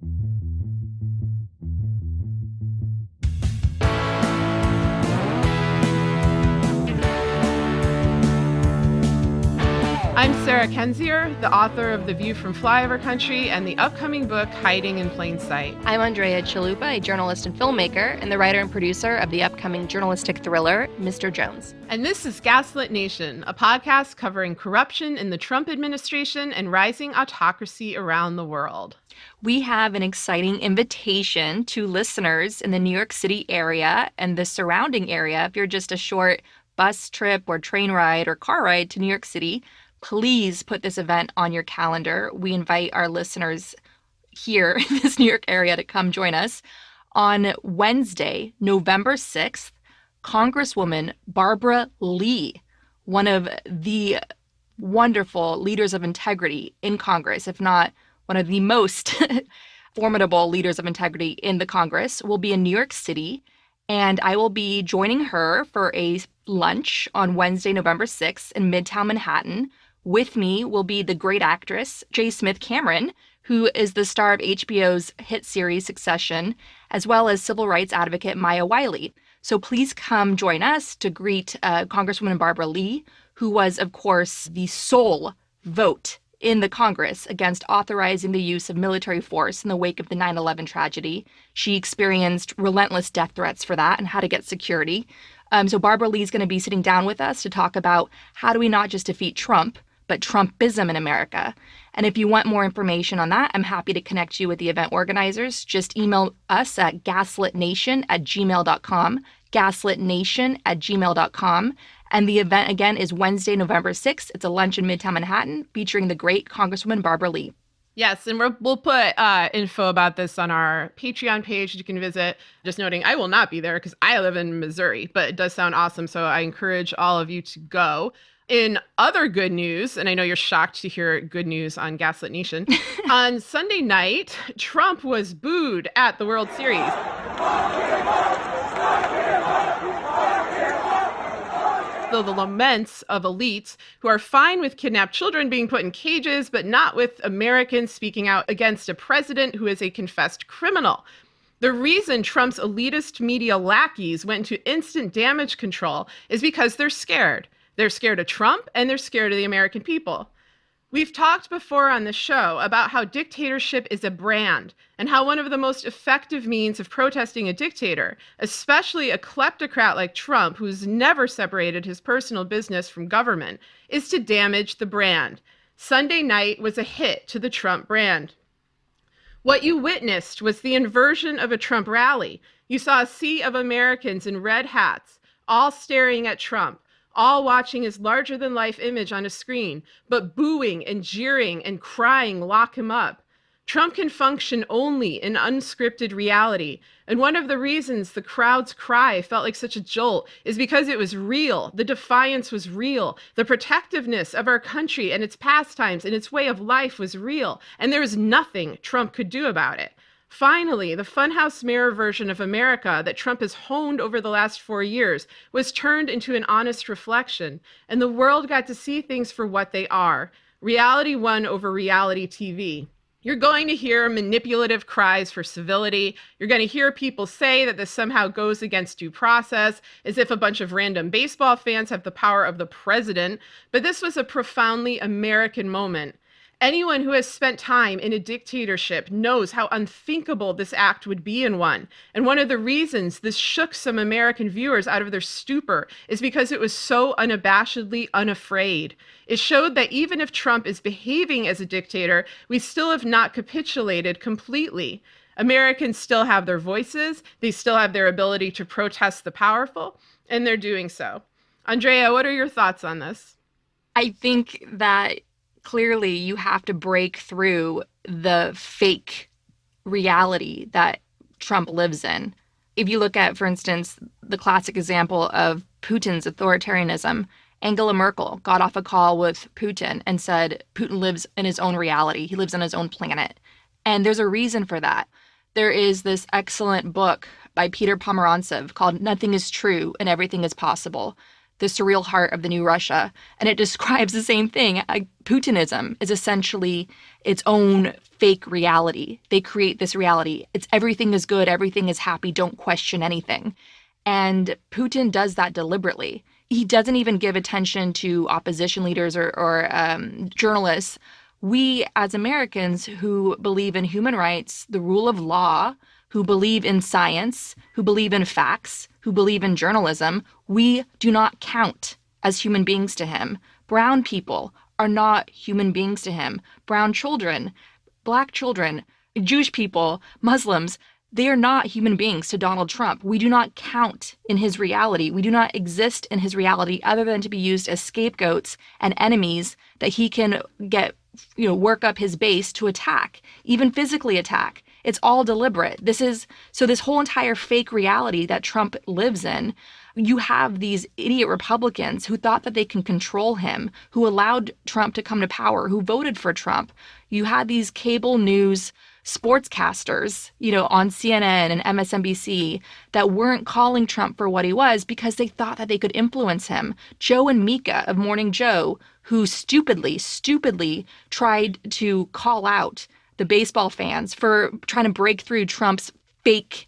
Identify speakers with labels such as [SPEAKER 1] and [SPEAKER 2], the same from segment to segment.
[SPEAKER 1] I'm Sarah Kendzior, the author of The View from Flyover Country and the upcoming book Hiding in Plain Sight.
[SPEAKER 2] I'm Andrea Chalupa, a journalist and filmmaker, and the writer and producer of the upcoming journalistic thriller, Mr. Jones.
[SPEAKER 1] And this is Gaslit Nation, a podcast covering corruption in the Trump administration and rising autocracy around the world.
[SPEAKER 2] We have an exciting invitation to listeners in the New York City area and the surrounding area. If you're just a short bus trip or train ride or car ride to New York City, please put this event on your calendar. We invite our listeners here in this New York area to come join us. On Wednesday, November 6th, Congresswoman Barbara Lee, one of the wonderful leaders of integrity in Congress, if not one of the most formidable leaders of integrity in the Congress, will be in New York City. And I will be joining her for a lunch on Wednesday, November 6th in Midtown Manhattan. With me will be the great actress, J. Smith Cameron, who is the star of HBO's hit series Succession, as well as civil rights advocate Maya Wiley. So please come join us to greet Congresswoman Barbara Lee, who was, of course, the sole vote in the Congress against authorizing the use of military force in the wake of the 9/11 tragedy. She experienced relentless death threats for that and how to get security. So Barbara Lee is going to be sitting down with us to talk about how do we not just defeat Trump, but Trumpism in America. And if you want more information on that, I'm happy to connect you with the event organizers. Just email us at gaslitnation@gmail.com, gaslitnation@gmail.com. And the event, again, is Wednesday, November 6th. It's a lunch in Midtown Manhattan featuring the great Congresswoman Barbara Lee.
[SPEAKER 1] Yes, and we'll put info about this on our Patreon page. You can visit. Just noting, I will not be there because I live in Missouri, but it does sound awesome. So I encourage all of you to go. In other good news, and I know you're shocked to hear good news on Gaslit Nation, on Sunday night, Trump was booed at the World Series. The laments of elites who are fine with kidnapped children being put in cages, but not with Americans speaking out against a president who is a confessed criminal. The reason Trump's elitist media lackeys went to instant damage control is because they're scared. They're scared of Trump and they're scared of the American people. We've talked before on the show about how dictatorship is a brand and how one of the most effective means of protesting a dictator, especially a kleptocrat like Trump, who's never separated his personal business from government, is to damage the brand. Sunday night was a hit to the Trump brand. What you witnessed was the inversion of a Trump rally. You saw a sea of Americans in red hats, all staring at Trump, all watching his larger-than-life image on a screen, but booing and jeering and crying, "Lock him up." Trump can function only in unscripted reality, and one of the reasons the crowd's cry felt like such a jolt is because it was real. The defiance was real. The protectiveness of our country and its pastimes and its way of life was real, and there was nothing Trump could do about it. Finally, the funhouse mirror version of America that Trump has honed over the last 4 years was turned into an honest reflection, and the world got to see things for what they are. Reality won over reality TV. You're going to hear manipulative cries for civility. You're going to hear people say that this somehow goes against due process, as if a bunch of random baseball fans have the power of the president. But this was a profoundly American moment. Anyone who has spent time in a dictatorship knows how unthinkable this act would be in one. And one of the reasons this shook some American viewers out of their stupor is because it was so unabashedly unafraid. It showed that even if Trump is behaving as a dictator, we still have not capitulated completely. Americans still have their voices, they still have their ability to protest the powerful, and they're doing so. Andrea, what are your thoughts on this?
[SPEAKER 2] I think that clearly you have to break through the fake reality that Trump lives in. If you look at, for instance, the classic example of Putin's authoritarianism, Angela Merkel got off a call with Putin and said Putin lives in his own reality. He lives on his own planet. And there's a reason for that. There is this excellent book by Peter Pomerantsev called Nothing is True and Everything is Possible the surreal heart of the new Russia. And it describes the same thing. Putinism is essentially its own fake reality. They create this reality. It's everything is good, everything is happy, don't question anything. And Putin does that deliberately. He doesn't even give attention to opposition leaders or journalists. We, as Americans who believe in human rights, the rule of law, who believe in science, who believe in facts, who believe in journalism, we do not count as human beings to him. Brown people are not human beings to him. Brown children, Black children, Jewish people, Muslims, they are not human beings to Donald Trump. We do not count in his reality. We do not exist in his reality other than to be used as scapegoats and enemies that he can get, work up his base to attack, even physically attack. It's all deliberate. This whole entire fake reality that Trump lives in, you have these idiot Republicans who thought that they can control him, who allowed Trump to come to power, who voted for Trump. You had these cable news sportscasters, on CNN and MSNBC that weren't calling Trump for what he was because they thought that they could influence him. Joe and Mika of Morning Joe, who stupidly tried to call out the baseball fans for trying to break through Trump's fake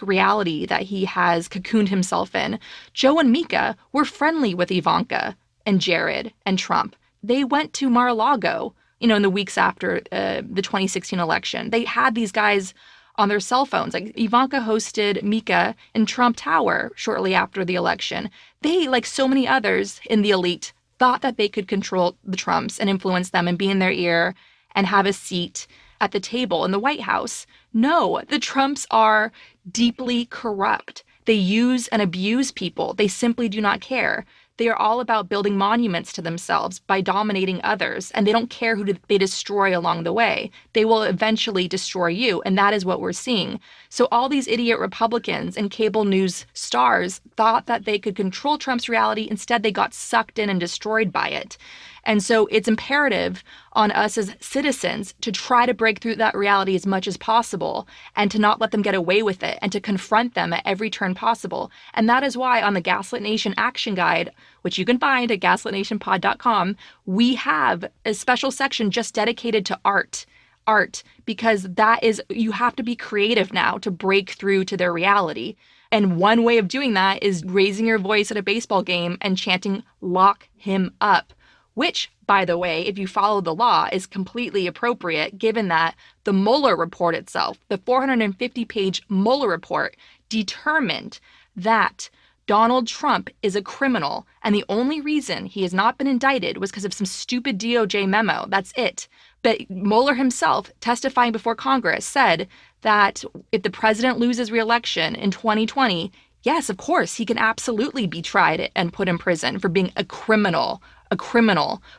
[SPEAKER 2] reality that he has cocooned himself in. Joe and Mika were friendly with Ivanka and Jared and Trump. They went to Mar-a-Lago, in the weeks after the 2016 election. They had these guys on their cell phones. Like Ivanka hosted Mika in Trump Tower shortly after the election. They, like so many others in the elite, thought that they could control the Trumps and influence them and be in their ear and have a seat at the table in the White House. No, the Trumps are deeply corrupt. They use and abuse people. They simply do not care. They are all about building monuments to themselves by dominating others, and they don't care who they destroy along the way. They will eventually destroy you, and that is what we're seeing. So all these idiot Republicans and cable news stars thought that they could control Trump's reality. Instead, they got sucked in and destroyed by it. And so it's imperative on us as citizens to try to break through that reality as much as possible and to not let them get away with it and to confront them at every turn possible. And that is why on the Gaslit Nation Action Guide, which you can find at gaslitnationpod.com, we have a special section just dedicated to art, because that is, you have to be creative now to break through to their reality. And one way of doing that is raising your voice at a baseball game and chanting, "Lock him up." Which, by the way, if you follow the law, is completely appropriate given that the Mueller report itself, the 450-page Mueller report, determined that Donald Trump is a criminal, and the only reason he has not been indicted was because of some stupid DOJ memo. That's it. But Mueller himself, testifying before Congress, said that if the president loses re-election in 2020, yes, of course, he can absolutely be tried and put in prison for being a criminal,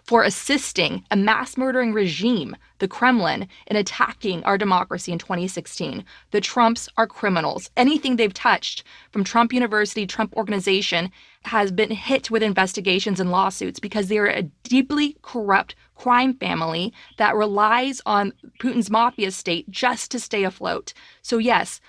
[SPEAKER 2] for assisting a mass murdering regime, the Kremlin, in attacking our democracy in 2016. The Trumps are criminals. Anything they've touched from Trump University, Trump Organization, has been hit with investigations and lawsuits because they are a deeply corrupt crime family that relies on Putin's mafia state just to stay afloat. So yes,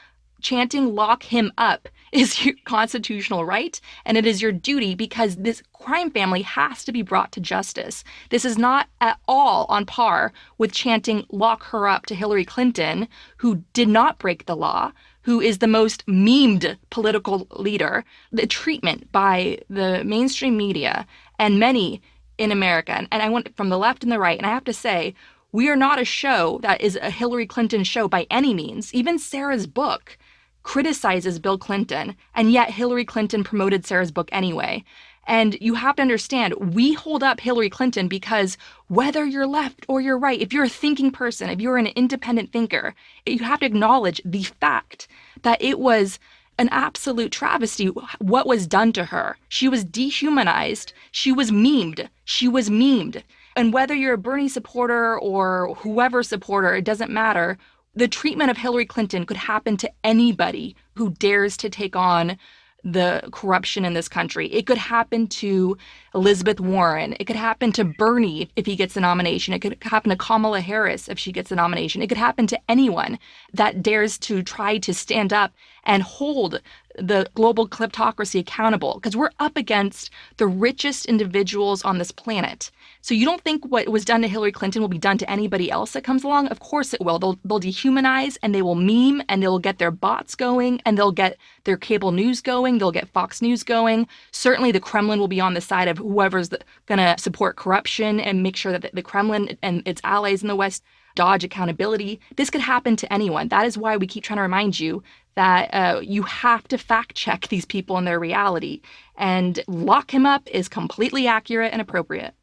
[SPEAKER 2] chanting "lock him up" is your constitutional right, and it is your duty because this crime family has to be brought to justice. This is not at all on par with chanting "lock her up" to Hillary Clinton, who did not break the law, who is the most memed political leader. The treatment by the mainstream media and many in America, and I went from the left and the right, and I have to say, we are not a show that is a Hillary Clinton show by any means. Even Sarah's book criticizes Bill Clinton, and yet Hillary Clinton promoted Sarah's book anyway. And you have to understand, we hold up Hillary Clinton because whether you're left or you're right, if you're a thinking person, if you're an independent thinker, you have to acknowledge the fact that it was an absolute travesty what was done to her. She was dehumanized. She was memed. And whether you're a Bernie supporter or whoever supporter, it doesn't matter. The treatment of Hillary Clinton could happen to anybody who dares to take on the corruption in this country. It could happen to Elizabeth Warren. It could happen to Bernie if he gets the nomination. It could happen to Kamala Harris if she gets the nomination. It could happen to anyone that dares to try to stand up and hold the global kleptocracy accountable, because we're up against the richest individuals on this planet. So you don't think what was done to Hillary Clinton will be done to anybody else that comes along? Of course it will. They'll dehumanize, and they will meme, and they'll get their bots going, and they'll get their cable news going. They'll get Fox News going. Certainly the Kremlin will be on the side of whoever's going to support corruption and make sure that the Kremlin and its allies in the West dodge accountability. This could happen to anyone. That is why we keep trying to remind you that you have to fact check these people and their reality. And lock him up is completely accurate and appropriate.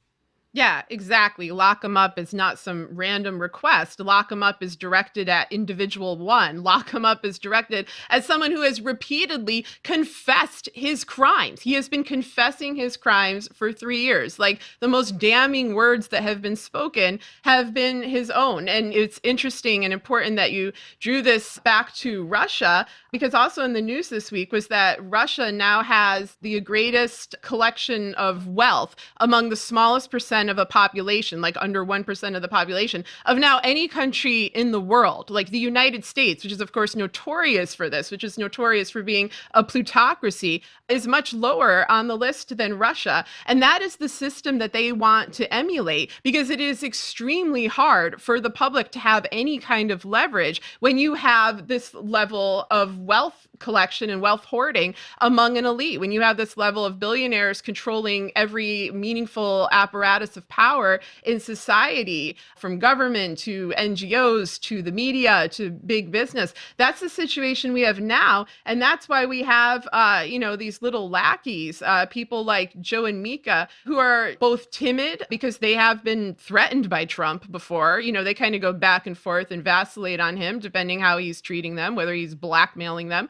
[SPEAKER 1] Yeah, exactly. Lock them up is not some random request. Lock them up is directed at individual one. Lock them up is directed at someone who has repeatedly confessed his crimes. He has been confessing his crimes for 3 years. Like, the most damning words that have been spoken have been his own. And it's interesting and important that you drew this back to Russia, because also in the news this week was that Russia now has the greatest collection of wealth among the smallest percent of a population, like under 1% of the population, of now any country in the world. Like the United States, which is of course notorious for this, which is notorious for being a plutocracy, is much lower on the list than Russia. And that is the system that they want to emulate, because it is extremely hard for the public to have any kind of leverage when you have this level of wealth collection and wealth hoarding among an elite, when you have this level of billionaires controlling every meaningful apparatus of power in society, from government to NGOs to the media to big business. That's the situation we have now. And that's why we have, these little lackeys, people like Joe and Mika, who are both timid because they have been threatened by Trump before. They kind of go back and forth and vacillate on him, depending how he's treating them, whether he's blackmailing them,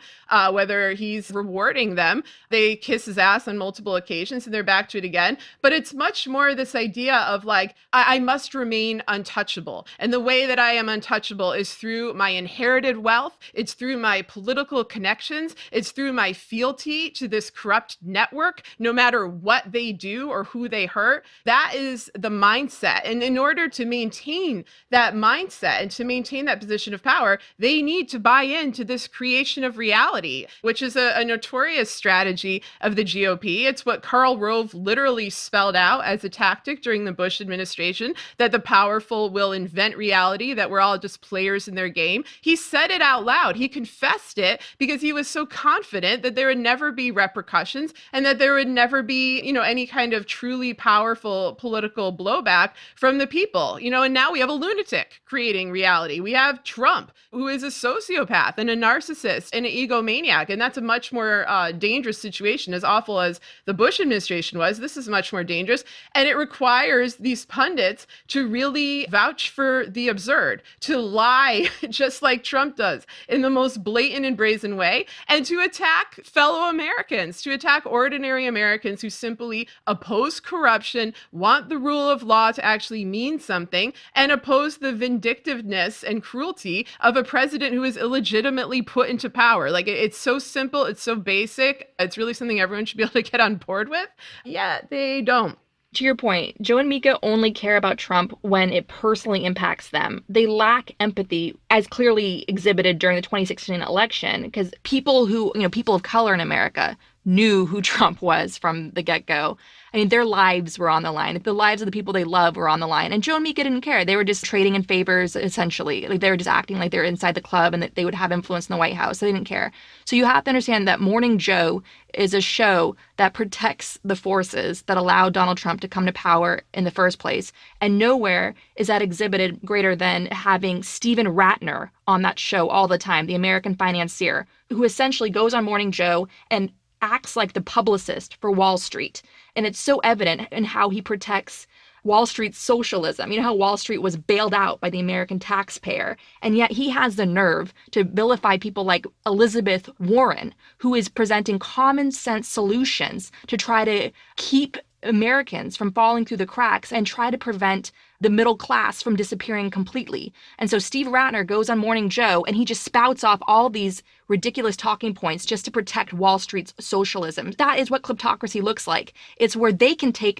[SPEAKER 1] whether he's rewarding them. They kiss his ass on multiple occasions and they're back to it again. But it's much more this idea of like, I must remain untouchable. And the way that I am untouchable is through my inherited wealth. It's through my political connections. It's through my fealty to this corrupt network, no matter what they do or who they hurt. That is the mindset. And in order to maintain that mindset and to maintain that position of power, they need to buy into this creation of reality, which is a notorious strategy of the GOP. It's what Karl Rove literally spelled out as a tactic during the Bush administration, that the powerful will invent reality, that we're all just players in their game. He said it out loud. He confessed it because he was so confident that there would never be repercussions and that there would never be, any kind of truly powerful political blowback from the people. And now we have a lunatic creating reality. We have Trump, who is a sociopath and a narcissist and an egomaniac. And that's a much more dangerous situation. As awful as the Bush administration was, this is much more dangerous. And it requires these pundits to really vouch for the absurd, to lie just like Trump does in the most blatant and brazen way, and to attack fellow Americans, to attack ordinary Americans who simply oppose corruption, want the rule of law to actually mean something, and oppose the vindictiveness and cruelty of a president who is illegitimately put into power. Like, it's so simple, it's so basic, it's really something everyone should be able to get on board with. Yeah, they don't.
[SPEAKER 2] To your point, Joe and Mika only care about Trump when it personally impacts them. They lack empathy, as clearly exhibited during the 2016 election, because people of color in America knew who Trump was from the get-go. I mean, their lives were on the line. The lives of the people they love were on the line. And Joe and Mika didn't care. They were just trading in favors, essentially. Like, they were just acting like they were inside the club and that they would have influence in the White House. They didn't care. So you have to understand that Morning Joe is a show that protects the forces that allowed Donald Trump to come to power in the first place. And nowhere is that exhibited greater than having Stephen Ratner on that show all the time, the American financier, who essentially goes on Morning Joe and acts like the publicist for Wall Street. And it's so evident in how he protects Wall Street's socialism. You know how Wall Street was bailed out by the American taxpayer, and yet he has the nerve to vilify people like Elizabeth Warren, who is presenting common sense solutions to try to keep Americans from falling through the cracks and try to prevent the middle class from disappearing completely. And so Steve Ratner goes on Morning Joe and he just spouts off all these ridiculous talking points just to protect Wall Street's socialism. That is what kleptocracy looks like. It's where they can take,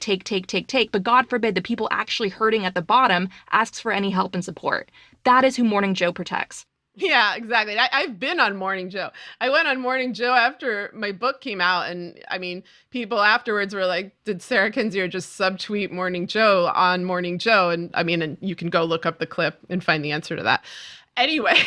[SPEAKER 2] but God forbid the people actually hurting at the bottom asks for any help and support. That is who Morning Joe protects.
[SPEAKER 1] Yeah, exactly. I've been on Morning Joe. I went on Morning Joe after my book came out, and I mean, people afterwards were like, "Did Sarah Kendzior just subtweet Morning Joe on Morning Joe?" And I mean, and you can go look up the clip and find the answer to that. Anyway,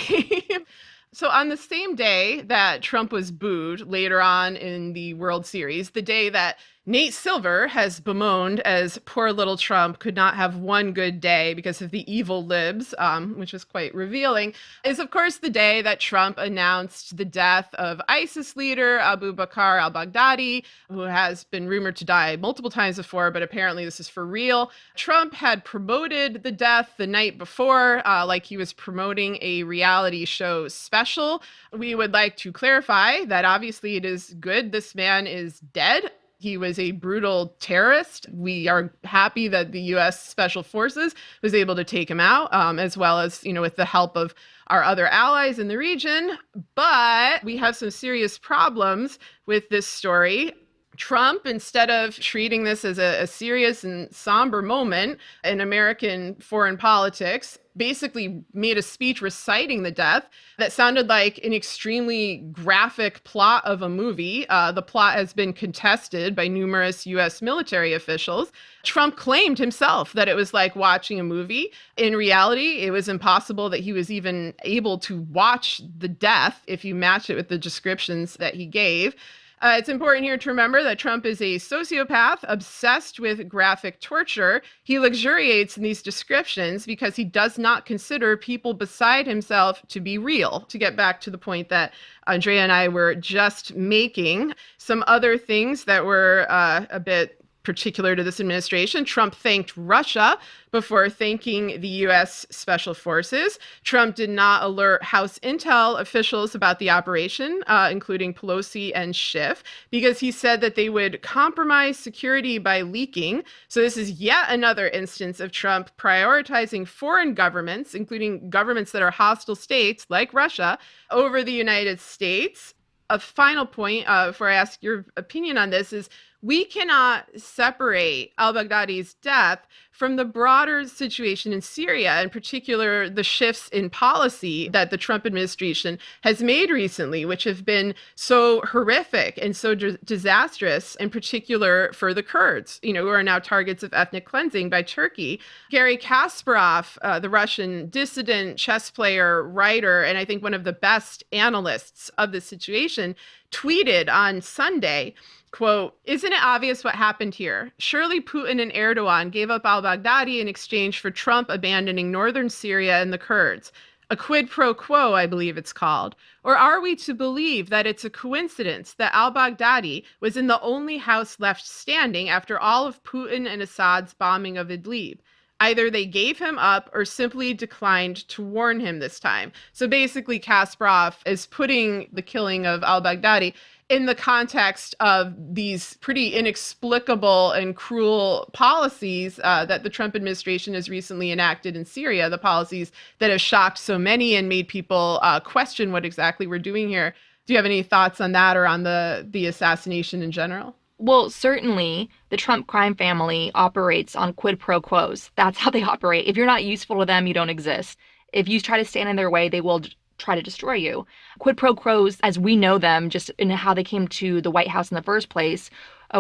[SPEAKER 1] so on the same day that Trump was booed later on in the World Series, the day that Nate Silver has bemoaned as poor little Trump could not have one good day because of the evil libs, which is quite revealing, is of course the day that Trump announced the death of ISIS leader Abu Bakr al-Baghdadi, who has been rumored to die multiple times before, but apparently this is for real. Trump had promoted the death the night before, like he was promoting a reality show special. We would like to clarify that obviously it is good this man is dead. He was a brutal terrorist. We are happy that the U.S. Special Forces was able to take him out, as well as, with the help of our other allies in the region. But we have some serious problems with this story. Trump, instead of treating this as a serious and somber moment in American foreign politics, basically made a speech reciting the death that sounded like an extremely graphic plot of a movie. The plot has been contested by numerous U.S. military officials. Trump claimed himself that it was like watching a movie. In reality, it was impossible that he was even able to watch the death if you match it with the descriptions that he gave. It's important here to remember that Trump is a sociopath obsessed with graphic torture. He luxuriates in these descriptions because he does not consider people beside himself to be real. To get back to the point that Andrea and I were just making, some other things that were a bit particular to this administration. Trump thanked Russia before thanking the U.S. Special Forces. Trump did not alert House intel officials about the operation, including Pelosi and Schiff, because he said that they would compromise security by leaking. So this is yet another instance of Trump prioritizing foreign governments, including governments that are hostile states like Russia, over the United States. A final point before I ask your opinion on this is we cannot separate al-Baghdadi's death from the broader situation in Syria, in particular the shifts in policy that the Trump administration has made recently, which have been so horrific and so disastrous, in particular for the Kurds, who are now targets of ethnic cleansing by Turkey. Garry Kasparov, the Russian dissident, chess player, writer, and I think one of the best analysts of the situation, tweeted on Sunday, quote, "Isn't it obvious what happened here? Surely Putin and Erdogan gave up al-Baghdadi in exchange for Trump abandoning northern Syria and the Kurds. A quid pro quo, I believe it's called. Or are we to believe that it's a coincidence that al-Baghdadi was in the only house left standing after all of Putin and Assad's bombing of Idlib? Either they gave him up or simply declined to warn him this time." So basically, Kasparov is putting the killing of al-Baghdadi in the context of these pretty inexplicable and cruel policies that the Trump administration has recently enacted in Syria, the policies that have shocked so many and made people question what exactly we're doing here. Do you have any thoughts on that or on the assassination in general?
[SPEAKER 2] Well, certainly the Trump crime family operates on quid pro quos. That's how they operate. If you're not useful to them, you don't exist. If you try to stand in their way, they will try to destroy you. Quid pro quos, as we know them, just in how they came to the White House in the first place,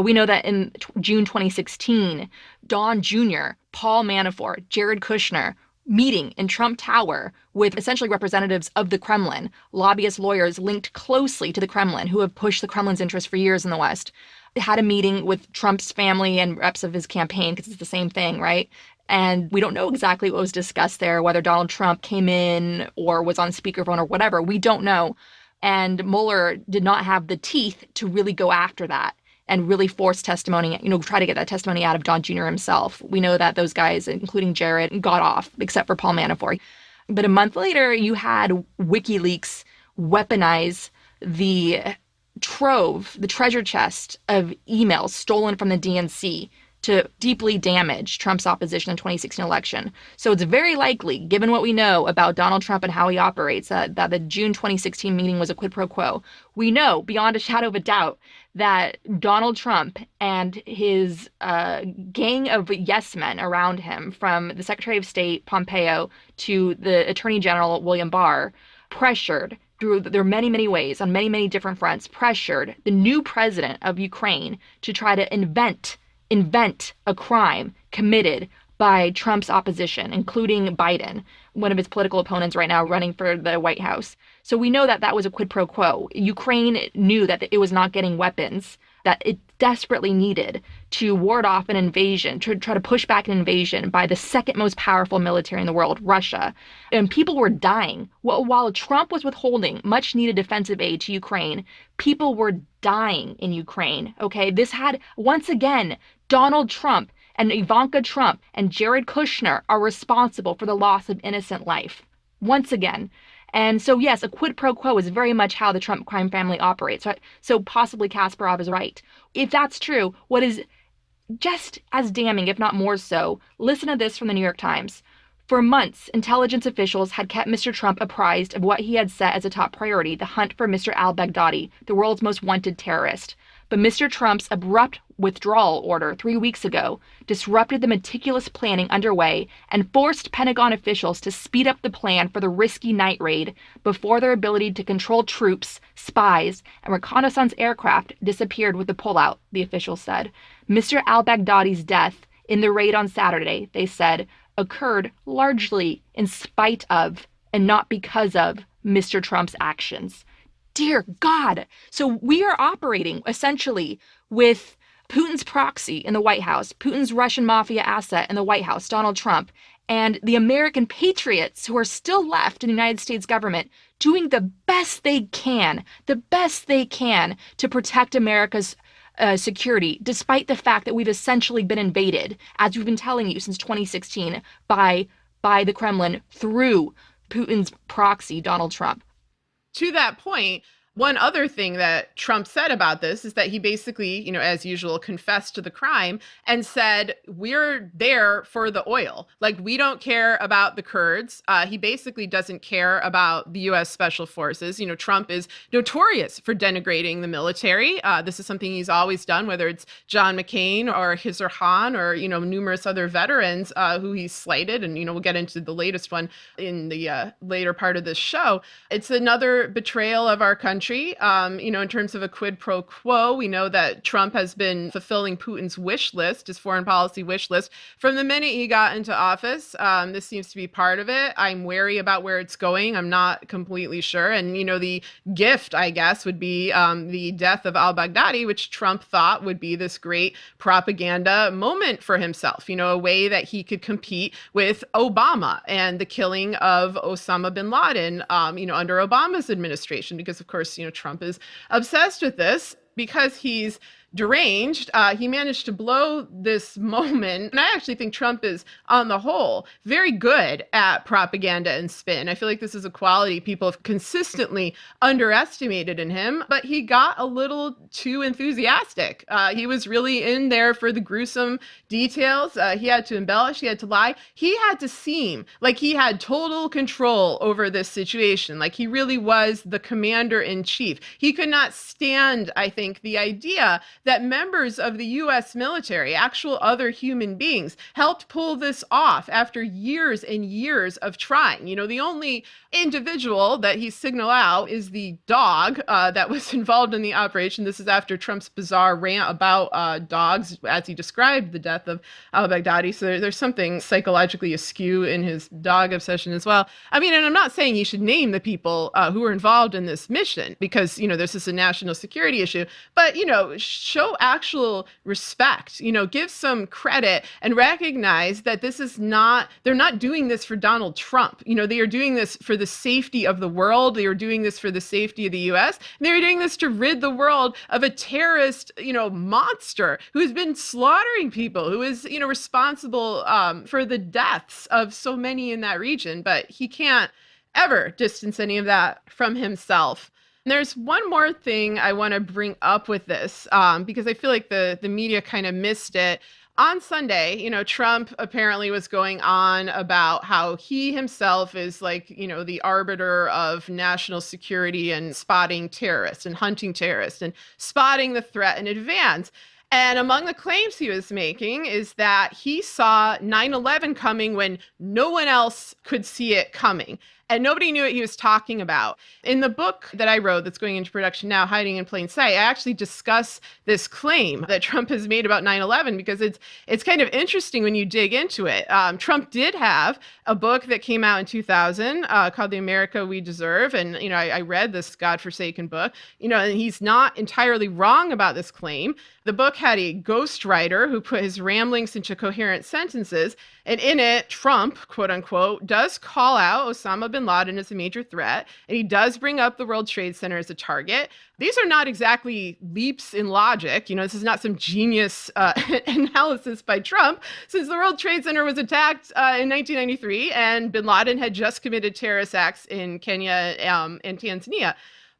[SPEAKER 2] we know that in June 2016, Don Jr., Paul Manafort, Jared Kushner, meeting in Trump Tower with essentially representatives of the Kremlin, lobbyist lawyers linked closely to the Kremlin who have pushed the Kremlin's interests for years in the West. They had a meeting with Trump's family and reps of his campaign because it's the same thing, right? And we don't know exactly what was discussed there, whether Donald Trump came in or was on speakerphone or whatever. We don't know. And Mueller did not have the teeth to really go after that and really force testimony, try to get that testimony out of Don Jr. himself. We know that those guys, including Jared, got off, except for Paul Manafort. But a month later, you had WikiLeaks weaponize the the treasure chest of emails stolen from the DNC to deeply damage Trump's opposition in the 2016 election. So it's very likely, given what we know about Donald Trump and how he operates, that the June 2016 meeting was a quid pro quo. We know beyond a shadow of a doubt that Donald Trump and his gang of yes men around him, from the Secretary of State Pompeo to the Attorney General William Barr, pressured through their many, many ways on many, many different fronts, pressured the new president of Ukraine to try to invent a crime committed by Trump's opposition, including Biden, one of his political opponents right now running for the White House. So we know that that was a quid pro quo. Ukraine knew that it was not getting weapons that it desperately needed to ward off an invasion, to try to push back an invasion by the second most powerful military in the world, Russia. And people were dying. While Trump was withholding much needed defensive aid to Ukraine, people were dying in Ukraine. Okay, this had, once again, Donald Trump and Ivanka Trump and Jared Kushner are responsible for the loss of innocent life. Once again. And so, yes, a quid pro quo is very much how the Trump crime family operates. So possibly Kasparov is right. If that's true, what is just as damning, if not more so, listen to this from the New York Times. For months, intelligence officials had kept Mr. Trump apprised of what he had set as a top priority, the hunt for Mr. al-Baghdadi, the world's most wanted terrorist. But Mr. Trump's abrupt withdrawal order 3 weeks ago disrupted the meticulous planning underway and forced Pentagon officials to speed up the plan for the risky night raid before their ability to control troops, spies, and reconnaissance aircraft disappeared with the pullout, the officials said. Mr. al-Baghdadi's death in the raid on Saturday, they said, occurred largely in spite of and not because of Mr. Trump's actions. Dear God. So we are operating essentially with Putin's proxy in the White House, Putin's Russian mafia asset in the White House, Donald Trump, and the American patriots who are still left in the United States government doing the best they can to protect America's security, despite the fact that we've essentially been invaded, as we've been telling you since 2016, by the Kremlin through Putin's proxy, Donald Trump.
[SPEAKER 1] To that point, one other thing that Trump said about this is that he basically, as usual, confessed to the crime and said, we're there for the oil. Like, we don't care about the Kurds. He basically doesn't care about the U.S. Special Forces. Trump is notorious for denigrating the military. This is something he's always done, whether it's John McCain or Khizr Khan or, numerous other veterans who he's slighted. And, we'll get into the latest one in the later part of this show. It's another betrayal of our country. In terms of a quid pro quo, we know that Trump has been fulfilling Putin's wish list, his foreign policy wish list, from the minute he got into office. This seems to be part of it. I'm wary about where it's going. I'm not completely sure. And, the gift, I guess, would be the death of al-Baghdadi, which Trump thought would be this great propaganda moment for himself, a way that he could compete with Obama and the killing of Osama bin Laden, under Obama's administration, because, of course, Trump is obsessed with this because he's deranged. He managed to blow this moment. And I actually think Trump is, on the whole, very good at propaganda and spin. I feel like this is a quality people have consistently underestimated in him, but he got a little too enthusiastic. He was really in there for the gruesome details. He had to embellish, he had to lie. He had to seem like he had total control over this situation, like he really was the commander in chief. He could not stand, I think, the idea that members of the U.S. military, actual other human beings, helped pull this off after years and years of trying. The only individual that he signaled out is the dog that was involved in the operation. This is after Trump's bizarre rant about dogs as he described the death of al-Baghdadi. So there's something psychologically askew in his dog obsession as well. I mean, and I'm not saying he should name the people who were involved in this mission because, this is a national security issue, but, show actual respect, give some credit and recognize that this is not, they're not doing this for Donald Trump. They are doing this for the safety of the world. They are doing this for the safety of the U.S. They're doing this to rid the world of a terrorist, monster who's been slaughtering people, who is, responsible for the deaths of so many in that region. But he can't ever distance any of that from himself. There's one more thing I want to bring up with this, because I feel like the media kind of missed it. On Sunday, Trump apparently was going on about how he himself is like, the arbiter of national security and spotting terrorists and hunting terrorists and spotting the threat in advance. And among the claims he was making is that he saw 9/11 coming when no one else could see it coming. and nobody knew what he was talking about. In the book that I wrote that's going into production now, Hiding in Plain Sight, I actually discuss this claim that Trump has made about 9/11 because it's kind of interesting when you dig into it. Trump did have a book that came out in 2000 called The America We Deserve, and I read this godforsaken book. And he's not entirely wrong about this claim. The book had a ghostwriter who put his ramblings into coherent sentences, and in it, Trump, quote unquote, does call out Osama bin Laden as a major threat, and he does bring up the World Trade Center as a target. These are not exactly leaps in logic. This is not some genius analysis by Trump, since the World Trade Center was attacked in 1993, and bin Laden had just committed terrorist acts in Kenya and Tanzania.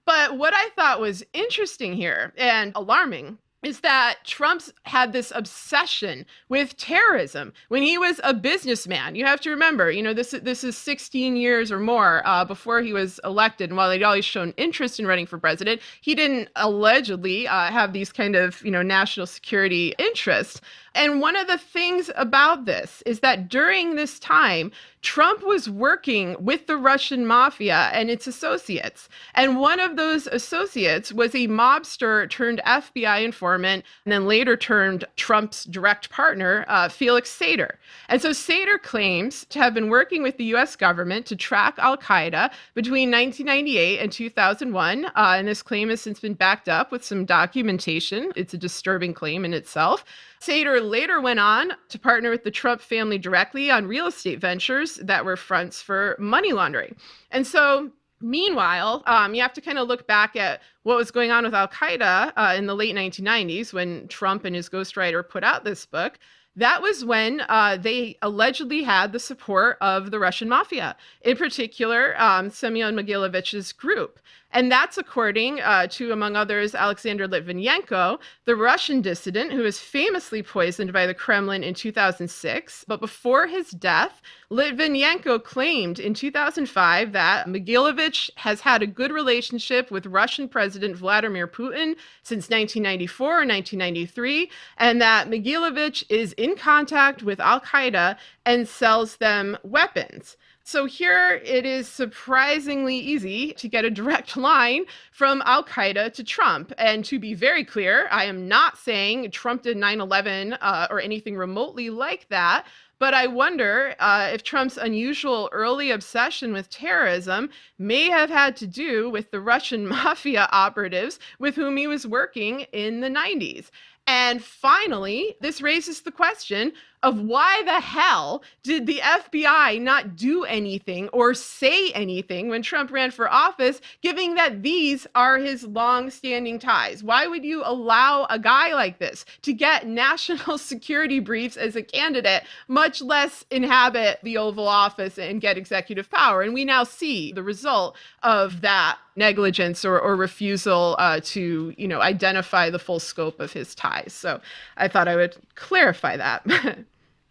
[SPEAKER 1] But what I thought was interesting here and alarming is that Trump's had this obsession with terrorism when he was a businessman. You have to remember, this is 16 years or more before he was elected. And while he'd always shown interest in running for president, he didn't allegedly have these kind of, national security interests. And one of the things about this is that during this time, Trump was working with the Russian mafia and its associates. And one of those associates was a mobster turned FBI informant, and then later turned Trump's direct partner, Felix Sater. And so Sater claims to have been working with the US government to track al-Qaeda between 1998 and 2001. And this claim has since been backed up with some documentation. It's a disturbing claim in itself. Sater later went on to partner with the Trump family directly on real estate ventures that were fronts for money laundering. And so meanwhile, you have to kind of look back at what was going on with al-Qaeda in the late 1990s when Trump and his ghostwriter put out this book. That was when they allegedly had the support of the Russian mafia, in particular, Semyon Mogilevich's group. And that's according to, among others, Alexander Litvinenko, the Russian dissident who was famously poisoned by the Kremlin in 2006. But before his death, Litvinenko claimed in 2005 that Mogilevich has had a good relationship with Russian President Vladimir Putin since 1994 or 1993, and that Mogilevich is in contact with al-Qaeda and sells them weapons. So here it is surprisingly easy to get a direct line from al-Qaeda to Trump. And to be very clear, I am not saying Trump did 9/11 or anything remotely like that. But I wonder if Trump's unusual early obsession with terrorism may have had to do with the Russian mafia operatives with whom he was working in the 90s. And finally, this raises the question of why the hell did the FBI not do anything or say anything when Trump ran for office, given that these are his long-standing ties? Why would you allow a guy like this to get national security briefs as a candidate, much less inhabit the Oval Office and get executive power? And we now see the result of that negligence or refusal to, identify the full scope of his ties. So I thought I would clarify that.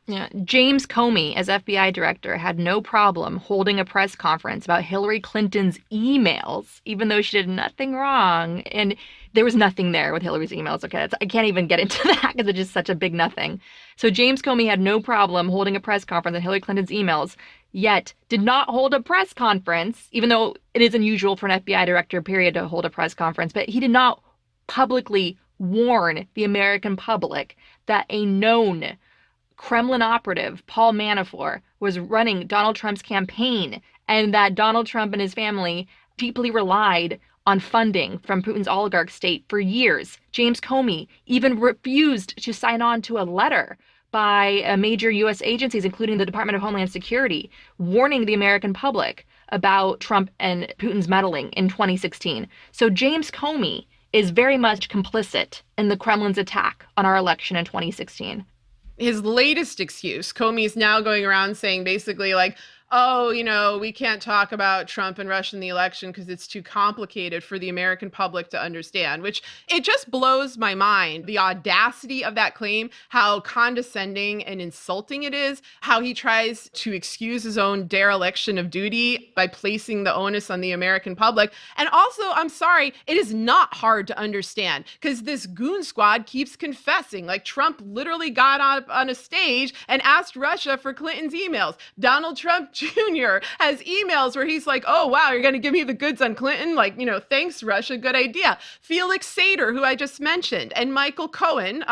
[SPEAKER 2] Yeah. James Comey, as FBI director, had no problem holding a press conference about Hillary Clinton's emails, even though she did nothing wrong. And there was nothing there with Hillary's emails. Okay, I can't even get into that because it's just such a big nothing. So James Comey had no problem holding a press conference on Hillary Clinton's emails, yet did not hold a press conference, even though it is unusual for an FBI director, period, to hold a press conference. But he did not publicly warn the American public that a known Kremlin operative, Paul Manafort, was running Donald Trump's campaign, and that Donald Trump and his family deeply relied on funding from Putin's oligarch state for years. James Comey even refused to sign on to a letter by major U.S. agencies, including the Department of Homeland Security, warning the American public about Trump and Putin's meddling in 2016. So James Comey is very much complicit in the Kremlin's attack on our election in 2016.
[SPEAKER 1] His latest excuse, Comey's now going around saying basically like, oh, we can't talk about Trump and Russia in the election because it's too complicated for the American public to understand, which it just blows my mind. The audacity of that claim, how condescending and insulting it is, how he tries to excuse his own dereliction of duty by placing the onus on the American public. And also, I'm sorry, it is not hard to understand because this goon squad keeps confessing. Like Trump literally got up on a stage and asked Russia for Clinton's emails. Donald Trump Jr. has emails where he's like, oh, wow, you're going to give me the goods on Clinton? Like, thanks, Russia. Good idea. Felix Sater, who I just mentioned, and Michael Cohen,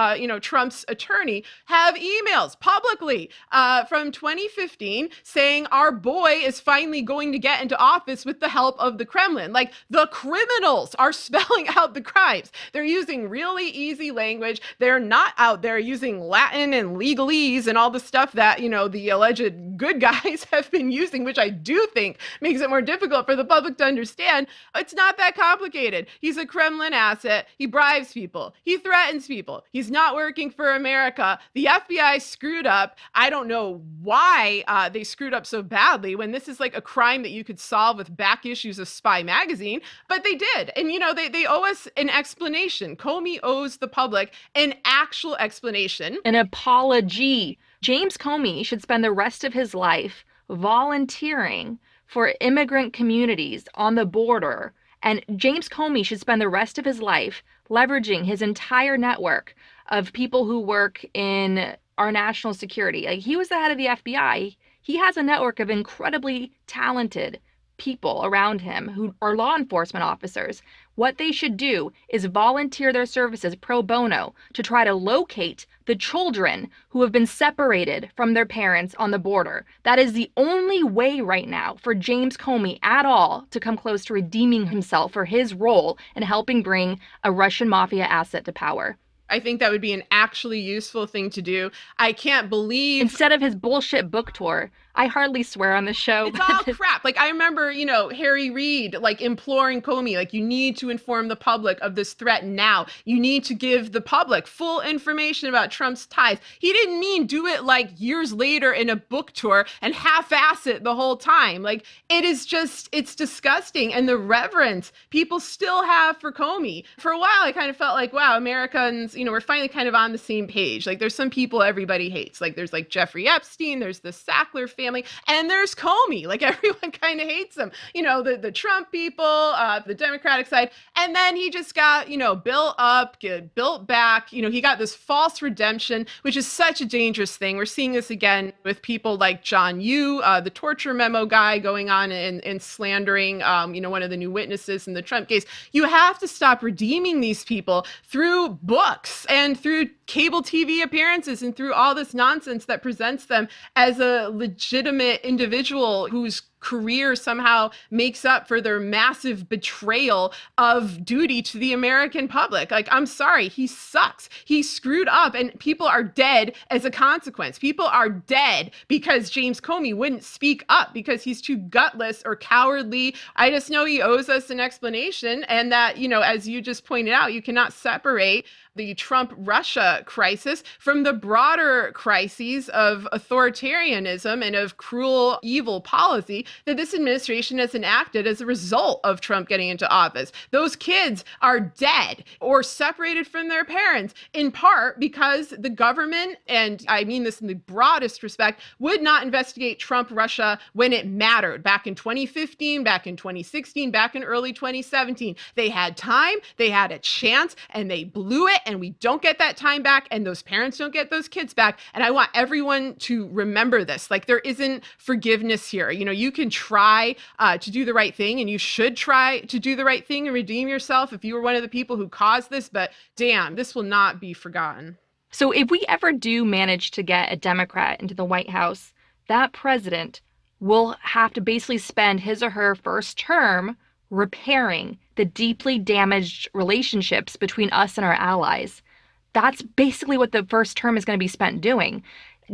[SPEAKER 1] Trump's attorney, have emails publicly from 2015 saying our boy is finally going to get into office with the help of the Kremlin. Like, the criminals are spelling out the crimes. They're using really easy language. They're not out there using Latin and legalese and all the stuff that, the alleged good guys have been using, which I do think makes it more difficult for the public to understand. It's not that complicated. He's a Kremlin asset. He bribes people. He threatens people. He's not working for America. The FBI screwed up. I don't know why they screwed up so badly when this is like a crime that you could solve with back issues of Spy magazine, but they did. And, they owe us an explanation. Comey owes the public an actual explanation.
[SPEAKER 2] An apology. James Comey should spend the rest of his life volunteering for immigrant communities on the border. And James Comey should spend the rest of his life leveraging his entire network of people who work in our national security. Like, he was the head of the FBI. He has a network of incredibly talented people around him who are law enforcement officers. What they should do is volunteer their services pro bono to try to locate the children who have been separated from their parents on the border. That is the only way right now for James Comey at all to come close to redeeming himself for his role in helping bring a Russian mafia asset to power.
[SPEAKER 1] I think that would be an actually useful thing to do. I can't believe...
[SPEAKER 2] Instead of his bullshit book tour. I hardly swear on this show.
[SPEAKER 1] It's all crap. Like, I remember, Harry Reid, like, imploring Comey, like, you need to inform the public of this threat now. You need to give the public full information about Trump's ties. He didn't mean do it, like, years later in a book tour and half-ass it the whole time. Like, it's disgusting. And the reverence people still have for Comey. For a while, I kind of felt like, wow, Americans, we're finally kind of on the same page. Like, there's some people everybody hates. Like, there's, like, Jeffrey Epstein, there's the Sackler family, and there's Comey. Like, everyone kind of hates him. The Trump people, the Democratic side. And then he just got, built up, built back. He got this false redemption, which is such a dangerous thing. We're seeing this again with people like John Yoo, the torture memo guy, going on and slandering, one of the new witnesses in the Trump case. You have to stop redeeming these people through books and through cable TV appearances and through all this nonsense that presents them as a legitimate individual whose career somehow makes up for their massive betrayal of duty to the American public. Like, I'm sorry, he sucks. He screwed up and people are dead as a consequence. People are dead because James Comey wouldn't speak up because he's too gutless or cowardly. I just know he owes us an explanation, and that, as you just pointed out, you cannot separate the Trump-Russia crisis from the broader crises of authoritarianism and of cruel, evil policy that this administration has enacted as a result of Trump getting into office. Those kids are dead or separated from their parents, in part because the government, and I mean this in the broadest respect, would not investigate Trump-Russia when it mattered. Back in 2015, back in 2016, back in early 2017. They had time, they had a chance, and they blew it. And we don't get that time back, and those parents don't get those kids back. And I want everyone to remember this. Like, there isn't forgiveness here. You can try to do the right thing, and you should try to do the right thing and redeem yourself if you were one of the people who caused this. But damn, this will not be forgotten.
[SPEAKER 2] So if we ever do manage to get a Democrat into the White House, that president will have to basically spend his or her first term repairing the deeply damaged relationships between us and our allies. That's basically what the first term is going to be spent doing.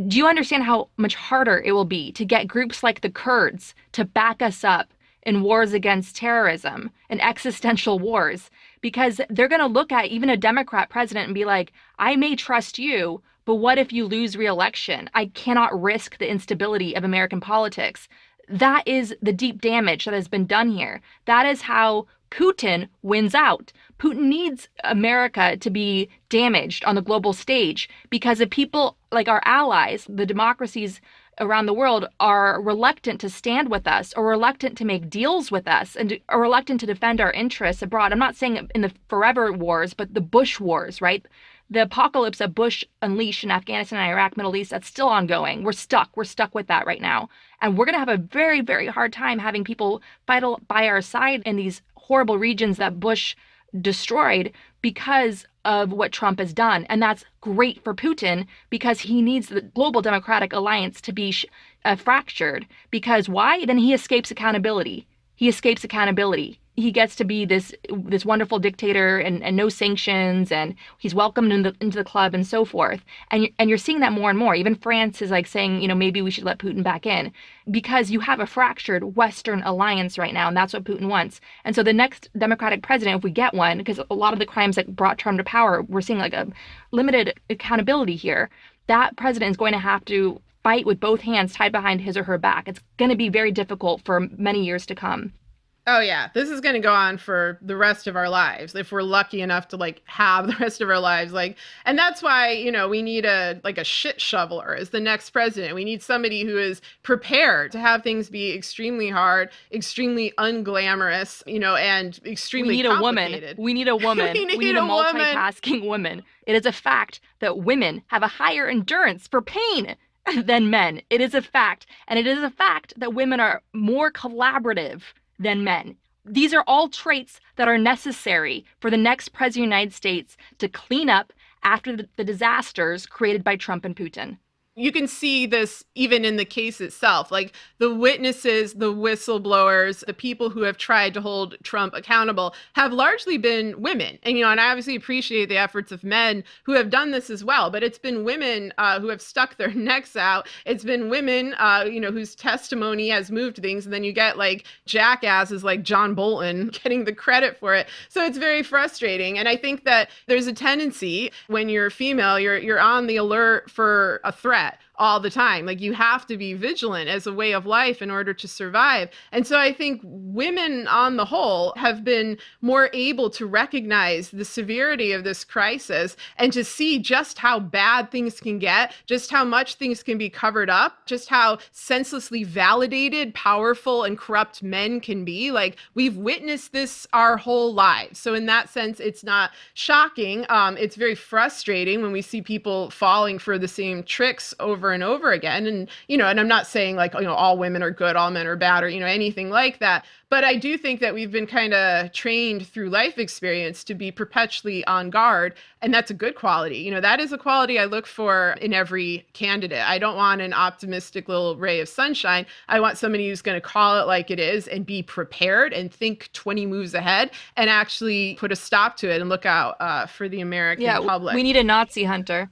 [SPEAKER 2] Do you understand how much harder it will be to get groups like the Kurds to back us up in wars against terrorism and existential wars? Because they're going to look at even a Democrat president and be like, I may trust you, but what if you lose re-election? I cannot risk the instability of American politics. That is the deep damage that has been done here. That is how Putin wins out. Putin needs America to be damaged on the global stage, because if people like our allies, the democracies around the world, are reluctant to stand with us or reluctant to make deals with us and are reluctant to defend our interests abroad. I'm not saying in the forever wars, but the Bush wars, right? the apocalypse that Bush unleashed in Afghanistan and Iraq, Middle East, that's still ongoing. We're stuck. We're stuck with that right now. And we're going to have a very, very hard time having people fight by our side in these horrible regions that Bush destroyed because of what Trump has done. And that's great for Putin because he needs the global democratic alliance to be fractured. Because why? Then he escapes accountability. He escapes accountability. He gets to be this wonderful dictator and no sanctions, and he's welcomed into the club and so forth. And you're seeing that more and more. Even France is like saying, maybe we should let Putin back in because you have a fractured Western alliance right now, and that's what Putin wants. And so the next Democratic president, if we get one, because a lot of the crimes that brought Trump to power, we're seeing like a limited accountability here. That president is going to have to fight with both hands tied behind his or her back. It's going to be very difficult for many years to come.
[SPEAKER 1] Oh yeah, this is going to go on for the rest of our lives if we're lucky enough to have the rest of our lives. And that's why, we need a shit shoveler as the next president. We need somebody who is prepared to have things be extremely hard, extremely unglamorous, and extremely complicated.
[SPEAKER 2] We need a woman. We need a multitasking woman. It is a fact that women have a higher endurance for pain than men. It is a fact. And it is a fact that women are more collaborative than men. These are all traits that are necessary for the next president of the United States to clean up after the disasters created by Trump and Putin.
[SPEAKER 1] You can see this even in the case itself. The witnesses, the whistleblowers, the people who have tried to hold Trump accountable have largely been women. And I obviously appreciate the efforts of men who have done this as well, but it's been women who have stuck their necks out. It's been women, whose testimony has moved things. And then you get jackasses like John Bolton getting the credit for it. So it's very frustrating. And I think that there's a tendency when you're female, you're on the alert for a threat all the time. You have to be vigilant as a way of life in order to survive. And so I think women on the whole have been more able to recognize the severity of this crisis and to see just how bad things can get, just how much things can be covered up, just how senselessly validated, powerful, and corrupt men can be. We've witnessed this our whole lives. So in that sense, it's not shocking. It's very frustrating when we see people falling for the same tricks over and over again. And, and I'm not saying all women are good, all men are bad, or, anything like that. But I do think that we've been kind of trained through life experience to be perpetually on guard. And that's a good quality. That is a quality I look for in every candidate. I don't want an optimistic little ray of sunshine. I want somebody who's going to call it like it is and be prepared and think 20 moves ahead and actually put a stop to it and look out for the American public.
[SPEAKER 2] We need a Nazi hunter.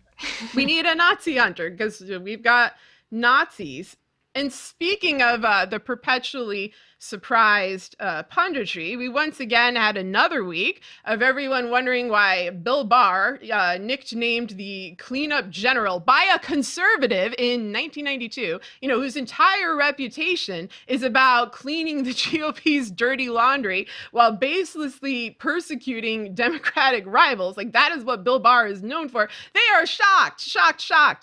[SPEAKER 1] We need a Nazi hunter because we've got Nazis. And speaking of the perpetually surprised punditry, we once again had another week of everyone wondering why Bill Barr, nicknamed the cleanup general by a conservative in 1992, whose entire reputation is about cleaning the GOP's dirty laundry while baselessly persecuting Democratic rivals. That is what Bill Barr is known for. They are shocked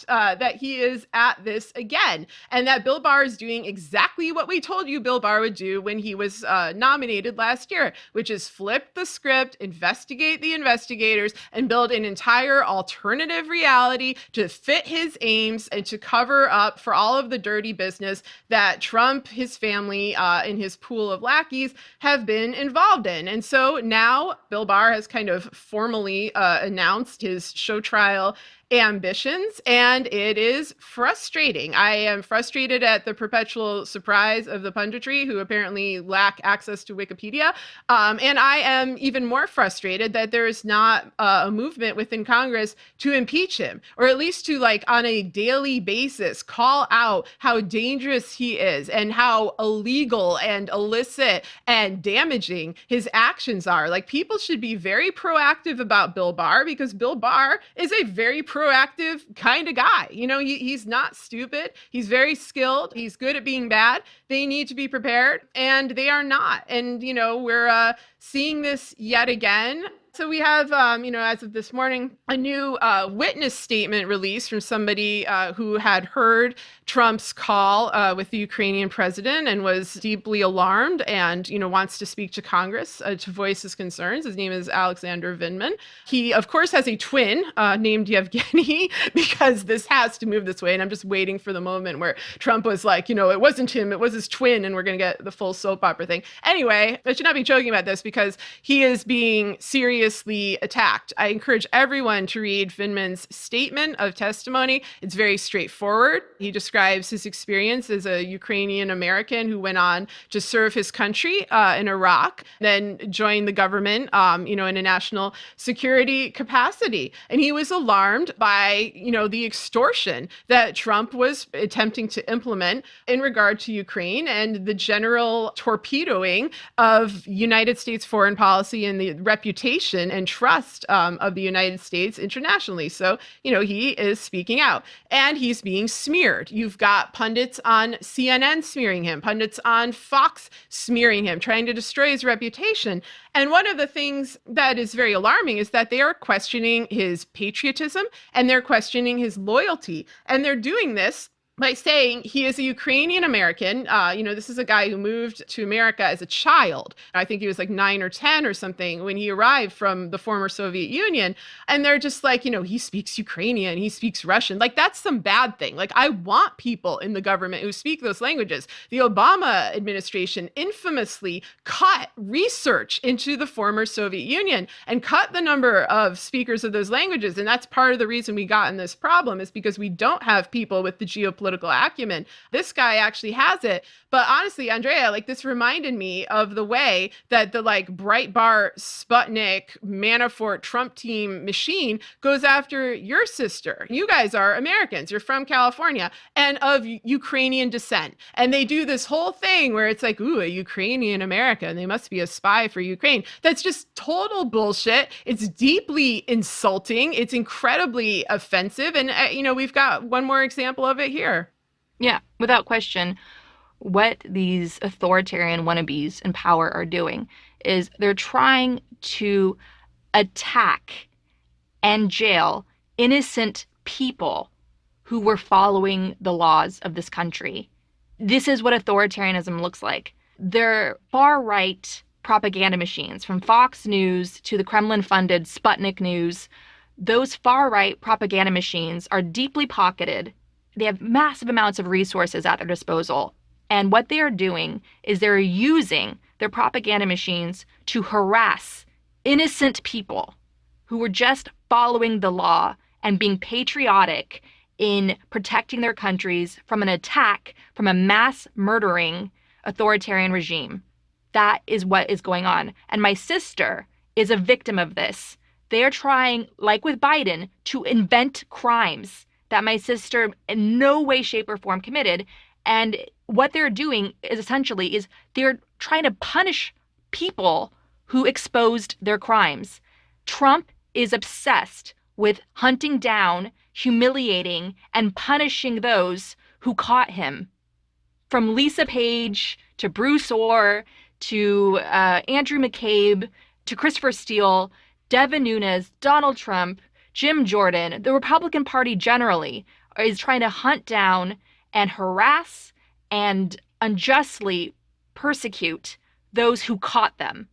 [SPEAKER 1] that he is at this again, and that Bill Barr is doing exactly what we told you Bill Barr would do when he was nominated last year, which is flip the script, investigate the investigators, and build an entire alternative reality to fit his aims and to cover up for all of the dirty business that Trump, his family, and his pool of lackeys have been involved in. And so now Bill Barr has kind of formally announced his show trial ambitions, and it is frustrating. I am frustrated at the perpetual surprise of the punditry who apparently lack access to Wikipedia. And I am even more frustrated that there is not a movement within Congress to impeach him, or at least to on a daily basis call out how dangerous he is and how illegal and illicit and damaging his actions are. People should be very proactive about Bill Barr because Bill Barr is a very proactive kind of guy. He's not stupid. He's very skilled. He's good at being bad. They need to be prepared, and they are not. And, we're seeing this yet again. So we have, as of this morning, a new witness statement released from somebody who had heard Trump's call with the Ukrainian president and was deeply alarmed and, wants to speak to Congress to voice his concerns. His name is Alexander Vindman. He, of course, has a twin named Yevgeny because this has to move this way. And I'm just waiting for the moment where Trump was like, it wasn't him, it was his twin, and we're going to get the full soap opera thing. Anyway, I should not be joking about this because he is being seriously attacked. I encourage everyone to read Vindman's statement of testimony. It's very straightforward. He describes his experience as a Ukrainian American who went on to serve his country in Iraq, then joined the government, in a national security capacity. And he was alarmed by, the extortion that Trump was attempting to implement in regard to Ukraine and the general torpedoing of United States foreign policy and the reputation and trust of the United States internationally. So, he is speaking out and he's being smeared. You've got pundits on CNN smearing him, pundits on Fox smearing him, trying to destroy his reputation. And one of the things that is very alarming is that they are questioning his patriotism and they're questioning his loyalty. And they're doing this by saying he is a Ukrainian American. This is a guy who moved to America as a child. I think he was like 9 or 10 or something when he arrived from the former Soviet Union. And they're just like, he speaks Ukrainian, he speaks Russian. Like, that's some bad thing. Like, I want people in the government who speak those languages. The Obama administration infamously cut research into the former Soviet Union and cut the number of speakers of those languages. And that's part of the reason we got in this problem, is because we don't have people with the geopolitical acumen. This guy actually has it. But honestly, Andrea, this reminded me of the way that the Breitbart, Sputnik, Manafort, Trump team machine goes after your sister. You guys are Americans. You're from California and of Ukrainian descent. And they do this whole thing where it's like, ooh, a Ukrainian American. They must be a spy for Ukraine. That's just total bullshit. It's deeply insulting. It's incredibly offensive. And, we've got one more example of it here.
[SPEAKER 2] Yeah, without question. What these authoritarian wannabes in power are doing is they're trying to attack and jail innocent people who were following the laws of this country. This is what authoritarianism looks like. They're far-right propaganda machines, from Fox News to the Kremlin-funded Sputnik News. Those far-right propaganda machines are deeply pocketed. They have massive amounts of resources at their disposal. And what they are doing is they're using their propaganda machines to harass innocent people who were just following the law and being patriotic in protecting their countries from an attack from a mass murdering authoritarian regime. That is what is going on. And my sister is a victim of this. They are trying, like with Biden, to invent crimes that my sister in no way, shape, or form committed. And what they're doing is essentially they're trying to punish people who exposed their crimes. Trump is obsessed with hunting down, humiliating, and punishing those who caught him. From Lisa Page to Bruce Orr to Andrew McCabe to Christopher Steele, Devin Nunes, Donald Trump, Jim Jordan, the Republican Party generally is trying to hunt down and harass and unjustly persecute those who caught them.